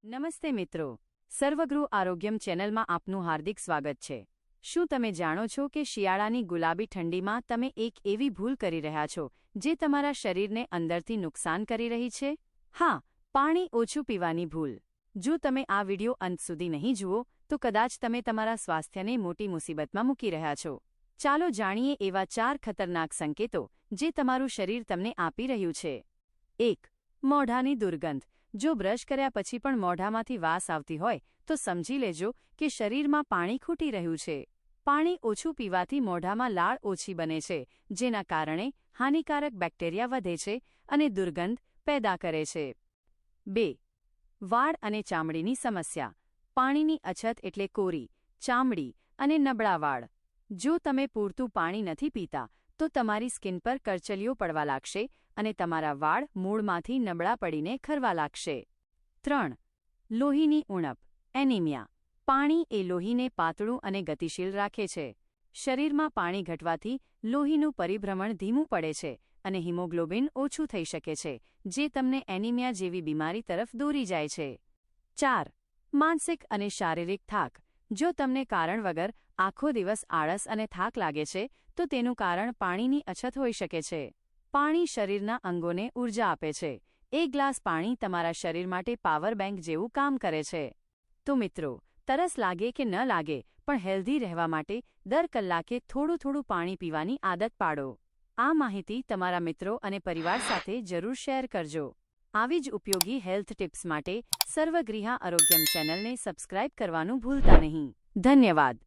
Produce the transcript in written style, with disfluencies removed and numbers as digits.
નમસ્તે મિત્રો, સર્વગૃહ આરોગ્યમ ચેનલમાં આપનું હાર્દિક સ્વાગત છે। શું તમે જાણો છો કે શિયાળાની ગુલાબી ઠંડીમાં તમે એક એવી ભૂલ કરી રહ્યા છો જે તમારા શરીરને અંદરથી નુકસાન કરી રહી છે? હા, પાણી ઓછું પીવાની ભૂલ। જો તમે આ વિડિયો અંત સુધી નહીં જુઓ તો કદાચ તમે તમારા સ્વાસ્થ્યને મોટી મુસીબતમાં મૂકી રહ્યા છો। ચાલો જાણીએ એવા 4 ખતરનાક સંકેતો જે તમારું શરીર તમને આપી રહ્યું છે। 1. મોઢાની દુર્ગંધ। જો બ્રશ કર્યા પછી પણ મોઢામાંથી વાસ આવતી હોય તો સમજી લેજો કે શરીરમાં પાણી ખૂટી રહ્યું છે। પાણી ઓછું પીવાથી મોઢામાં લાળ ઓછી બને છે, જેના કારણે હાનિકારક બેક્ટેરિયા વધે છે અને દુર્ગંધ પેદા કરે છે। 2. વાળ અને ચામડીની સમસ્યા। પાણીની અછત એટલે કોરી, ચામડી અને નબળા વાળ। જો તમે પૂરતું પાણી નથી પીતા તો તમારી સ્કિન પર કરચલીઓ પડવા લાગશે અને તમારા વાળ મૂળમાંથી નબળા પડીને ખરવા લાગશે। 3. લોહીની ઉણપ, એનિમિયા। પાણી એ લોહીને પાતળું અને ગતિશીલ રાખે છે। શરીરમાં પાણી ઘટવાથી લોહીનું પરિભ્રમણ ધીમું પડે છે અને હિમોગ્લોબિન ઓછું થઈ શકે છે, જે તમને એનિમિયા જેવી બીમારી તરફ દોરી જાય છે। 4. માનસિક અને શારીરિક થાક। જો તમને કારણ વગર આખો દિવસ આળસ અને થાક લાગે છે તો તેનું કારણ પાણીની અછત હોઈ શકે છે। પાણી શરીરના અંગોને ઊર્જા આપે છે। એક ગ્લાસ પાણી તમારા શરીર માટે પાવર બેંક જેવું કામ કરે છે। તો મિત્રો, તરસ લાગે કે ન લાગે પણ હેલ્ધી રહેવા માટે દર કલાકે થોડું પાણી પીવાની આદત પાડો। આ માહિતી તમારા મિત્રો અને પરિવાર સાથે જરૂર શેર કરજો। આવી જ ઉપયોગી હેલ્થ ટિપ્સ માટે સર્વગૃહ આરોગ્યમ ચેનલને સબસ્ક્રાઇબ કરવાનું ભૂલતા નહીં। ધન્યવાદ।